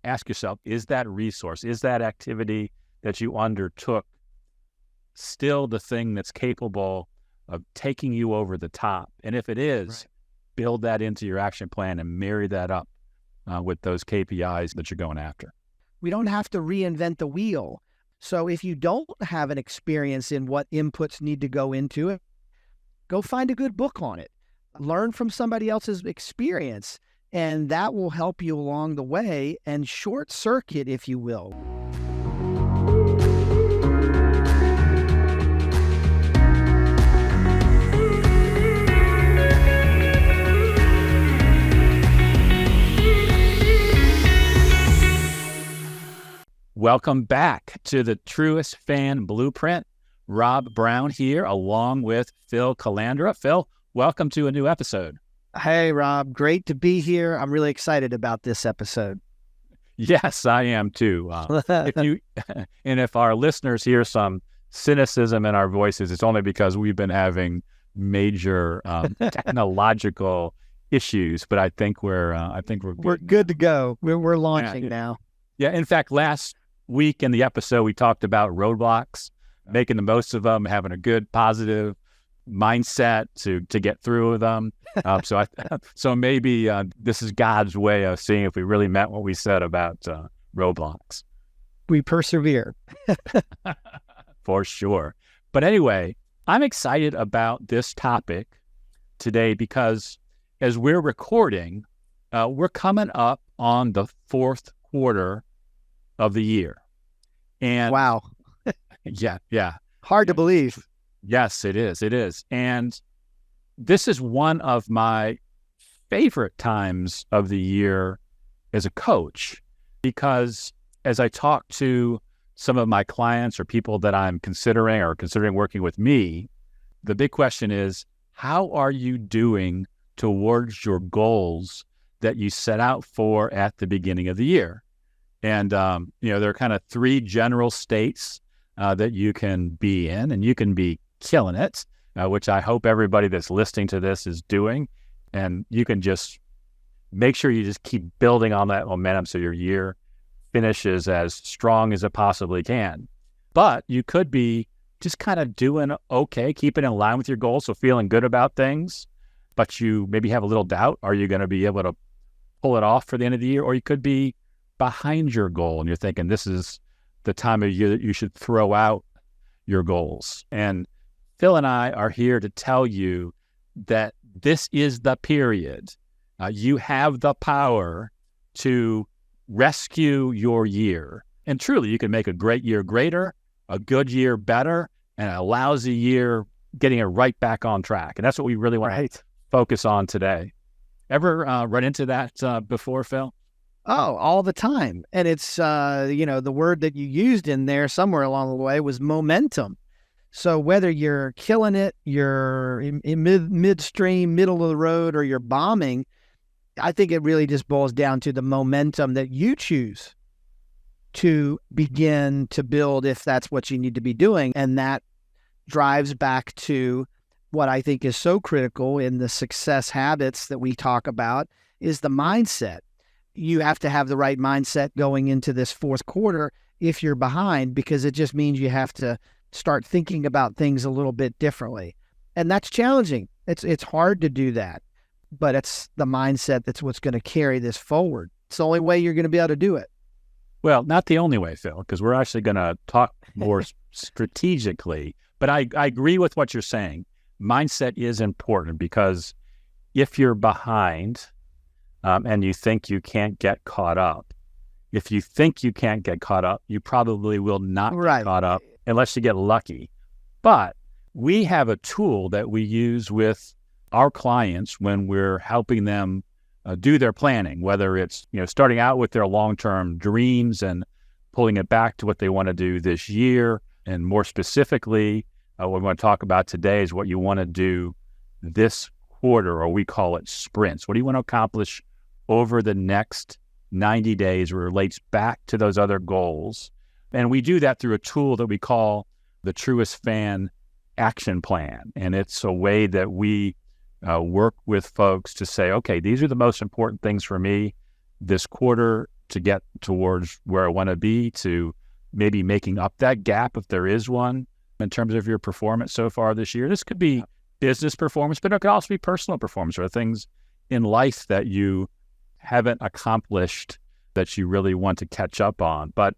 ask yourself, is that resource, is that activity that you undertook still the thing that's capable of taking you over the top? And if it is, build that into your action plan and marry that up with those KPIs that you're going after. We don't have to reinvent the wheel. So if you don't have an experience in what inputs need to go into it, go find a good book on it. Learn from somebody else's experience, and that will help you along the way and short circuit, if you will. Welcome back to the Truest Fan Blueprint. Rob Brown here, along with Phil Calandra. Phil, welcome to a new episode. Hey, Rob. Great to be here. I'm really excited about this episode. Yes, I am too. If our listeners hear some cynicism in our voices, it's only because we've been having major technological issues. But I think we're good to go. We're launching now. Yeah. In fact, last week in the episode, we talked about roadblocks, making the most of them, having a good, positive mindset to get through with them. So maybe this is God's way of seeing if we really meant what we said about roadblocks. We persevere. For sure. But anyway, I'm excited about this topic today because as we're recording, we're coming up on the fourth quarter of the year. And wow. Yeah. Hard to believe. Yes, it is. And this is one of my favorite times of the year as a coach, because as I talk to some of my clients or people that I'm considering working with me, the big question is, how are you doing towards your goals that you set out for at the beginning of the year? And, there are kind of three general states that you can be in, and you can be killing it, which I hope everybody that's listening to this is doing. And you can just make sure you just keep building on that momentum so your year finishes as strong as it possibly can. But you could be just kind of doing okay, keeping in line with your goals, so feeling good about things, but you maybe have a little doubt. Are you going to be able to pull it off for the end of the year? Or you could be behind your goal and you're thinking this is the time of year that you should throw out your goals. And Phil and I are here to tell you that this is the period. You have the power to rescue your year. And truly, you can make a great year greater, a good year better, and a lousy year getting it right back on track. And that's what we really want to focus on today. Ever run into that before, Phil? Oh, all the time. And it's, the word that you used in there somewhere along the way was momentum. So whether you're killing it, you're in midstream, middle of the road, or you're bombing, I think it really just boils down to the momentum that you choose to begin to build if that's what you need to be doing. And that drives back to what I think is so critical in the success habits that we talk about is the mindset. You have to have the right mindset going into this fourth quarter if you're behind, because it just means you have to start thinking about things a little bit differently. And that's challenging. It's hard to do that, but it's the mindset that's what's going to carry this forward. It's the only way you're going to be able to do it. Well, not the only way, Phil, because we're actually going to talk more strategically. But I agree with what you're saying. Mindset is important because if you're behind and you think you can't get caught up, if you think you can't get caught up, you probably will not get caught up unless you get lucky. But we have a tool that we use with our clients when we're helping them do their planning, whether it's starting out with their long-term dreams and pulling it back to what they want to do this year. And more specifically, what we want to talk about today is what you want to do this quarter, or we call it sprints. What do you want to accomplish over the next 90 days relates back to those other goals. And we do that through a tool that we call the Truest Fan Action Plan. And it's a way that we work with folks to say, okay, these are the most important things for me this quarter to get towards where I want to be, to maybe making up that gap if there is one in terms of your performance so far this year. This could be business performance, but it could also be personal performance or things in life that you haven't accomplished that you really want to catch up on. But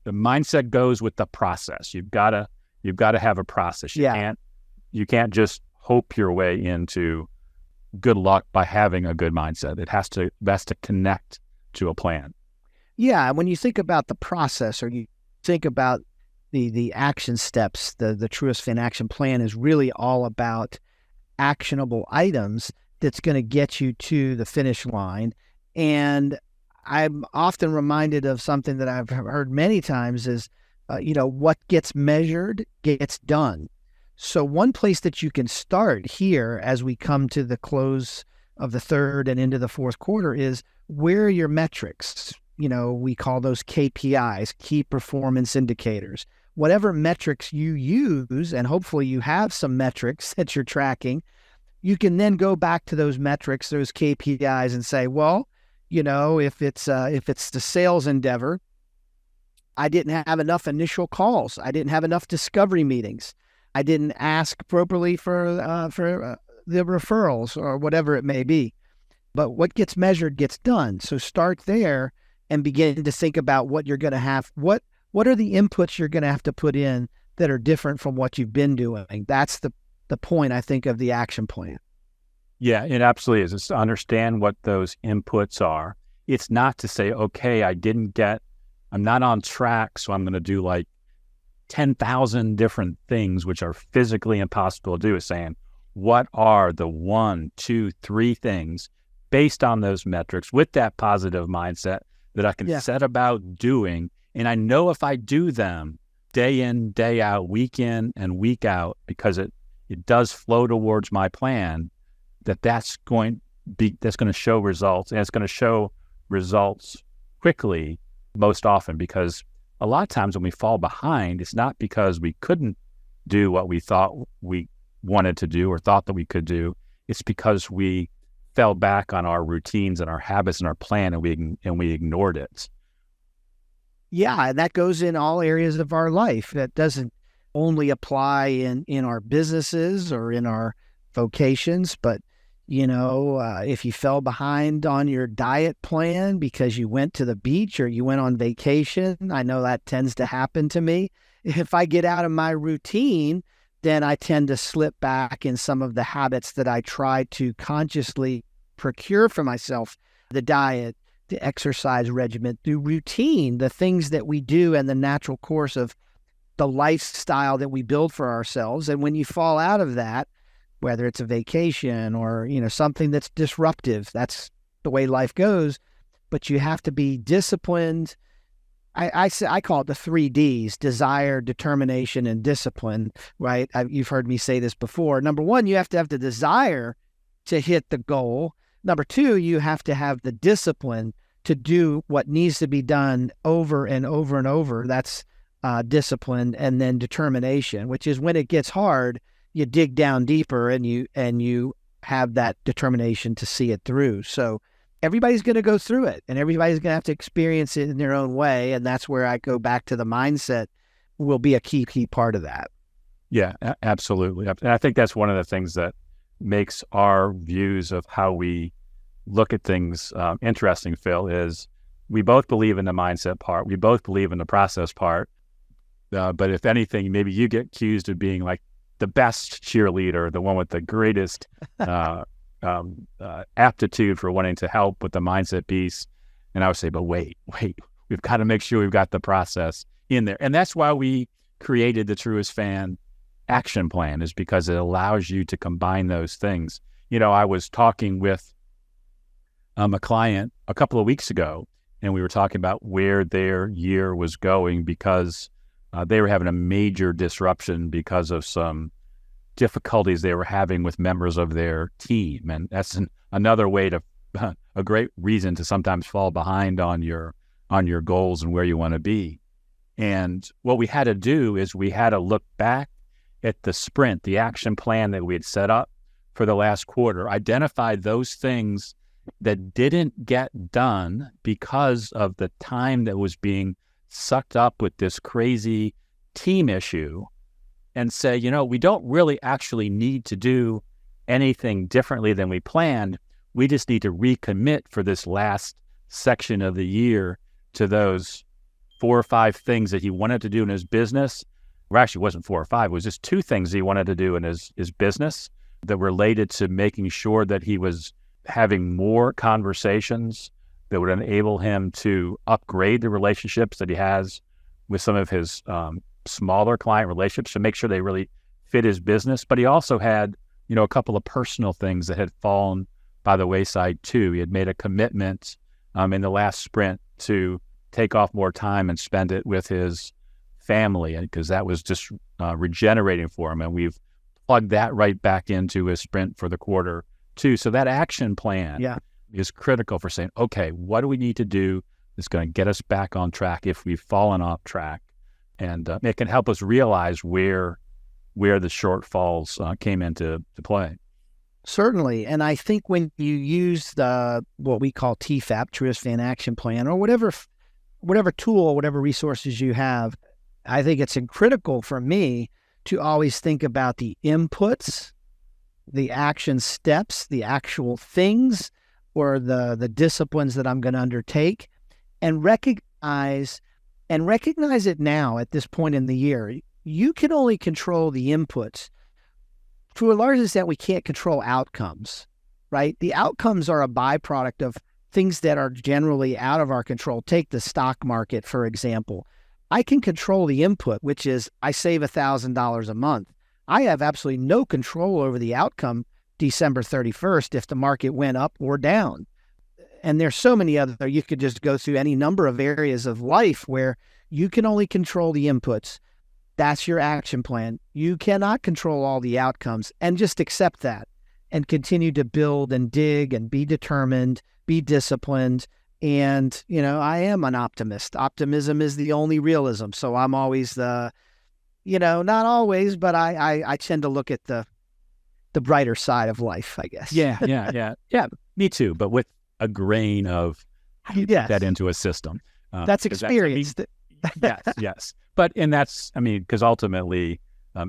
the mindset goes with the process. You've got to have a process. You can't just hope your way into good luck by having a good mindset. It has to connect to a plan. Yeah, when you think about the process, or you think about the action steps, the Truest Fan Action Plan is really all about actionable items that's going to get you to the finish line. And I'm often reminded of something that I've heard many times is, what gets measured gets done. So one place that you can start here as we come to the close of the third and into the fourth quarter is, where are your metrics? We call those KPIs, key performance indicators. Whatever metrics you use, and hopefully you have some metrics that you're tracking, you can then go back to those metrics, those KPIs, and say, well, if it's the sales endeavor, I didn't have enough initial calls. I didn't have enough discovery meetings. I didn't ask appropriately for the referrals or whatever it may be. But what gets measured gets done. So start there and begin to think about what you're going to have. What are the inputs you're going to have to put in that are different from what you've been doing? That's the point, I think, of the action plan. Yeah, it absolutely is. It's to understand what those inputs are. It's not to say, okay, I'm not on track, so I'm going to do like 10,000 different things, which are physically impossible to do. Is saying, what are the 1, 2, 3 things based on those metrics with that positive mindset that I can set about doing. And I know if I do them day in, day out, week in and week out, because it does flow towards my plan, that's going to show results, and it's going to show results quickly most often. Because a lot of times when we fall behind, it's not because we couldn't do what we thought we wanted to do or thought that we could do. It's because we fell back on our routines and our habits and our plan, and we ignored it. Yeah, and that goes in all areas of our life. That doesn't only apply in our businesses or in our vocations, but if you fell behind on your diet plan because you went to the beach or you went on vacation, I know that tends to happen to me. If I get out of my routine, then I tend to slip back in some of the habits that I try to consciously procure for myself: the diet, the exercise regimen, the routine, the things that we do and the natural course of the lifestyle that we build for ourselves. And when you fall out of that, whether it's a vacation or, something that's disruptive, that's the way life goes. But you have to be disciplined. I call it the 3 Ds: desire, determination, and discipline, right? You've heard me say this before. Number 1, you have to have the desire to hit the goal. Number 2, you have to have the discipline to do what needs to be done over and over and over. That's discipline. And then determination, which is when it gets hard, you dig down deeper and you have that determination to see it through. So everybody's going to go through it, and everybody's going to have to experience it in their own way. And that's where I go back to the mindset will be a key part of that. Yeah, absolutely. And I think that's one of the things that makes our views of how we look at things interesting, Phil, is we both believe in the mindset part. We both believe in the process part. But if anything, maybe you get accused of being like the best cheerleader, the one with the greatest aptitude for wanting to help with the mindset piece. And I would say, but wait, we've got to make sure we've got the process in there. And that's why we created the Truest Fan Action Plan, is because it allows you to combine those things. I was talking with a client a couple of weeks ago, and we were talking about where their year was going because they were having a major disruption because of some difficulties they were having with members of their team. And that's another way to, a great reason to sometimes fall behind on your goals and where you want to be. And what we had to do is we had to look back at the sprint, the action plan that we had set up for the last quarter, identify those things that didn't get done because of the time that was being sucked up with this crazy team issue, and say, we don't really actually need to do anything differently than we planned. We just need to recommit for this last section of the year to those 4 or 5 things that he wanted to do in his business. Or actually, it wasn't 4 or 5. It was just 2 things he wanted to do in his business that related to making sure that he was having more conversations that would enable him to upgrade the relationships that he has with some of his smaller client relationships to make sure they really fit his business. But he also had, a couple of personal things that had fallen by the wayside too. He had made a commitment in the last sprint to take off more time and spend it with his family, and because that was just regenerating for him. And we've plugged that right back into his sprint for the quarter too. So that action plan is critical for saying, okay, what do we need to do that's going to get us back on track if we've fallen off track? And it can help us realize where the shortfalls came into play. Certainly. And I think when you use what we call TFAP, Truest Fan Action Plan, or whatever tool, whatever resources you have, I think it's critical for me to always think about the inputs, the action steps, the actual things, or the disciplines that I'm going to undertake, and recognize it now at this point in the year. You can only control the inputs. To a large extent, we can't control outcomes, right? The outcomes are a byproduct of things that are generally out of our control. Take the stock market, for example. I can control the input, which is I save $1,000 a month. I have absolutely no control over the outcome December 31st if the market went up or down. And there's so many other, you could just go through any number of areas of life where you can only control the inputs. That's your action plan. You cannot control all the outcomes, and just accept that and continue to build and dig and be determined, be disciplined. And, I am an optimist. Optimism is the only realism. So I'm always not always, but I tend to look at the brighter side of life, I guess. Yeah, me too. But with a grain of that into a system. That's experience. Yes. But, and that's, because ultimately,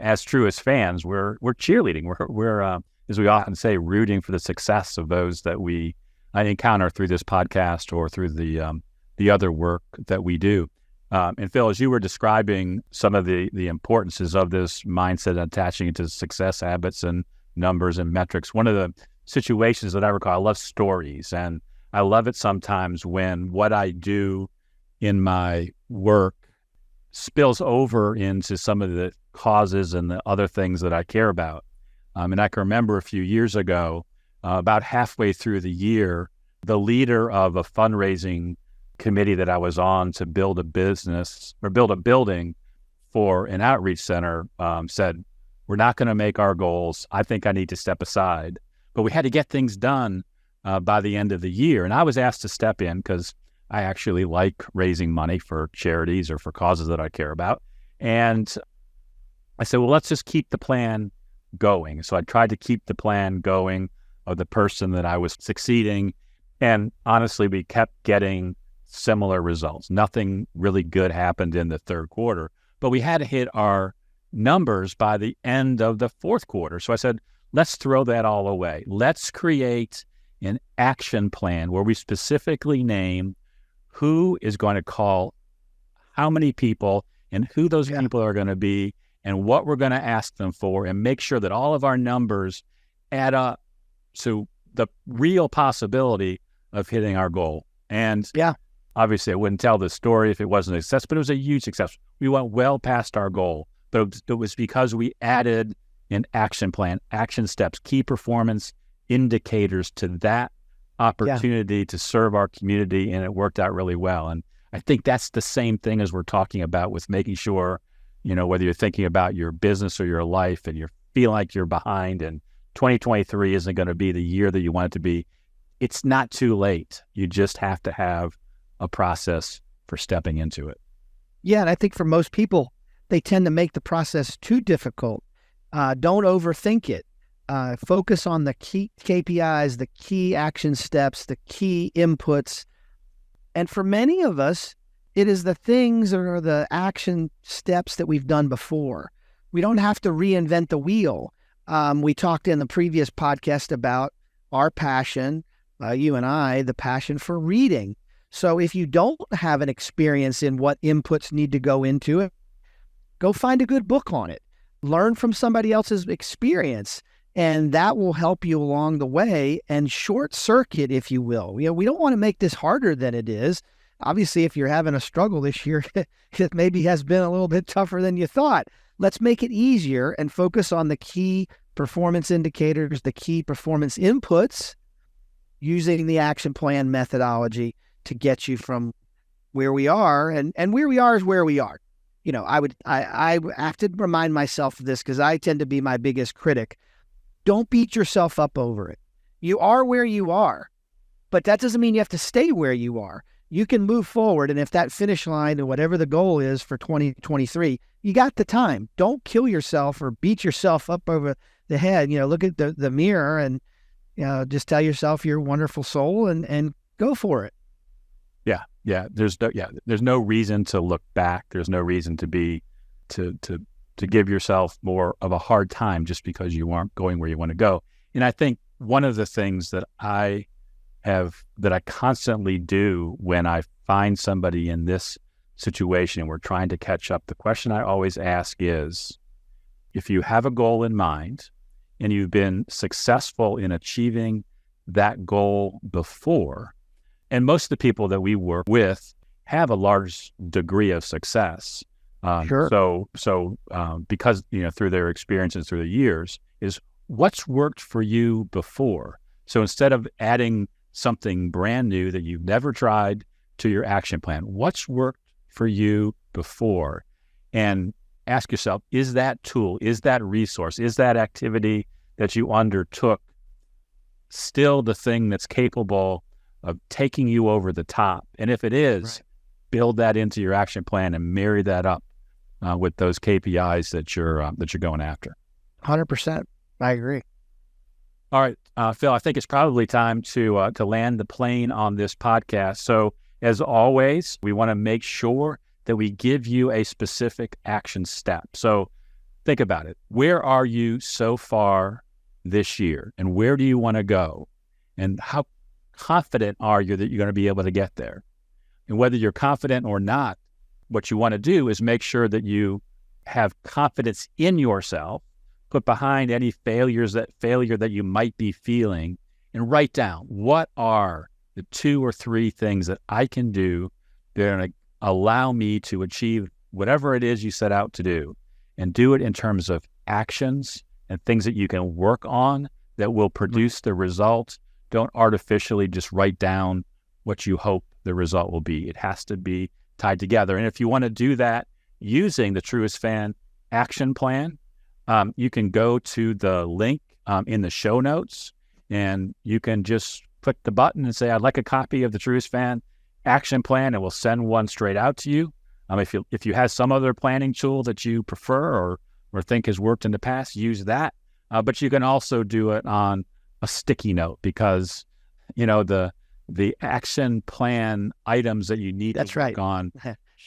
as Truest fans, we're cheerleading. We're as we often say, rooting for the success of those that we encounter through this podcast or through the other work that we do. And Phil, as you were describing some of the importances of this mindset, attaching it to success habits and numbers and metrics, one of the situations that I recall, I love stories, and I love it sometimes when what I do in my work spills over into some of the causes and the other things that I care about. And I can remember a few years ago, about halfway through the year, the leader of a fundraising committee that I was on to build a building for an outreach center said, we're not going to make our goals. I think I need to step aside. But we had to get things done by the end of the year. And I was asked to step in because I actually like raising money for charities or for causes that I care about. And I said, well, let's just keep the plan going. So I tried to keep the plan going of the person that I was succeeding. And honestly, we kept getting similar results. Nothing really good happened in the third quarter, but we had to hit our numbers by the end of the fourth quarter. So I said, let's throw that all away. Let's create an action plan where we specifically name who is going to call how many people and who those people are going to be and what we're going to ask them for, and make sure that all of our numbers add up to the real possibility of hitting our goal. And obviously I wouldn't tell this story if it wasn't a success, but it was a huge success. We went well past our goal, but it was because we added an action plan, action steps, key performance indicators to that opportunity to serve our community, and it worked out really well. And I think that's the same thing as we're talking about with making sure, whether you're thinking about your business or your life and you feel like you're behind and 2023 isn't going to be the year that you want it to be, it's not too late. You just have to have a process for stepping into it. Yeah, and I think for most people, they tend to make the process too difficult. Don't overthink it. Focus on the key KPIs, the key action steps, the key inputs. And for many of us, it is the things or the action steps that we've done before. We don't have to reinvent the wheel. We talked in the previous podcast about our passion, you and I, the passion for reading. So if you don't have an experience in what inputs need to go into it, go find a good book on it. Learn from somebody else's experience, and that will help you along the way and short circuit, if you will. We don't want to make this harder than it is. Obviously, if you're having a struggle this year, it maybe has been a little bit tougher than you thought. Let's make it easier and focus on the key performance indicators, the key performance inputs, using the action plan methodology to get you from where we are. And where we are is where we are. I have to remind myself of this because I tend to be my biggest critic. Don't beat yourself up over it. You are where you are, but that doesn't mean you have to stay where you are. You can move forward, and if that finish line or whatever the goal is for 2023, you got the time. Don't kill yourself or beat yourself up over the head. Look at the mirror and just tell yourself you're a wonderful soul and go for it. Yeah. There's no reason to look back. There's no reason to give yourself more of a hard time just because you aren't going where you want to go. And I think one of the things that I constantly do when I find somebody in this situation and we're trying to catch up, the question I always ask is, if you have a goal in mind and you've been successful in achieving that goal before, and most of the people that we work with have a large degree of success. Sure. So because, through their experiences through the years, is what's worked for you before. So instead of adding something brand new that you've never tried to your action plan, what's worked for you before? And ask yourself, is that tool, is that resource, is that activity that you undertook still the thing that's capable of taking you over the top? And if it is, right, build that into your action plan and marry that up with those KPIs that you're going after. 100%. I agree. All right, Phil, I think it's probably time to land the plane on this podcast. So as always, we want to make sure that we give you a specific action step. So think about it. Where are you so far this year? And where do you want to go? And how confident are you that you're going to be able to get there? And whether you're confident or not, what you want to do is make sure that you have confidence in yourself, put behind any failure that you might be feeling, and write down, what are the 2 or 3 things that I can do that are going to allow me to achieve whatever it is you set out to do, and do it in terms of actions and things that you can work on that will produce the result. Don't artificially just write down what you hope the result will be. It has to be tied together. And if you want to do that using the Truest Fan action plan, you can go to the link in the show notes, and you can just click the button and say, I'd like a copy of the Truest Fan action plan, and we'll send one straight out to you. If you have some other planning tool that you prefer or think has worked in the past, use that. But you can also do it on a sticky note, because the action plan items that you need That's to work right. on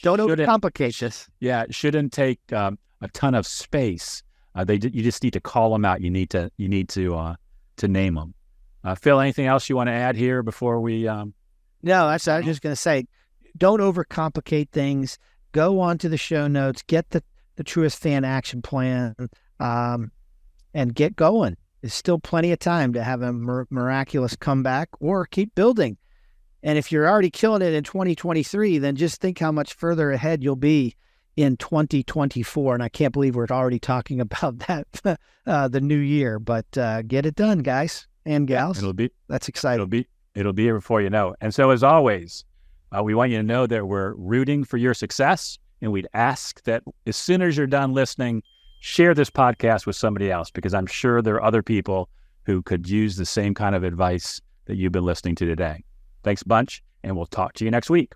Don't overcomplicate this. Yeah, it shouldn't take a ton of space. You just need to call them out. You need to name them. Phil, anything else you want to add here before we? No, I was just going to say, don't overcomplicate things. Go on to the show notes, get the Truest Fan action plan, and get going. There's still plenty of time to have a miraculous comeback or keep building. And if you're already killing it in 2023, then just think how much further ahead you'll be in 2024. And I can't believe we're already talking about that, the new year. But get it done, guys and gals. That's exciting. It'll be here before you know. And so as always, we want you to know that we're rooting for your success. And we'd ask that as soon as you're done listening, share this podcast with somebody else, because I'm sure there are other people who could use the same kind of advice that you've been listening to today. Thanks a bunch, and we'll talk to you next week.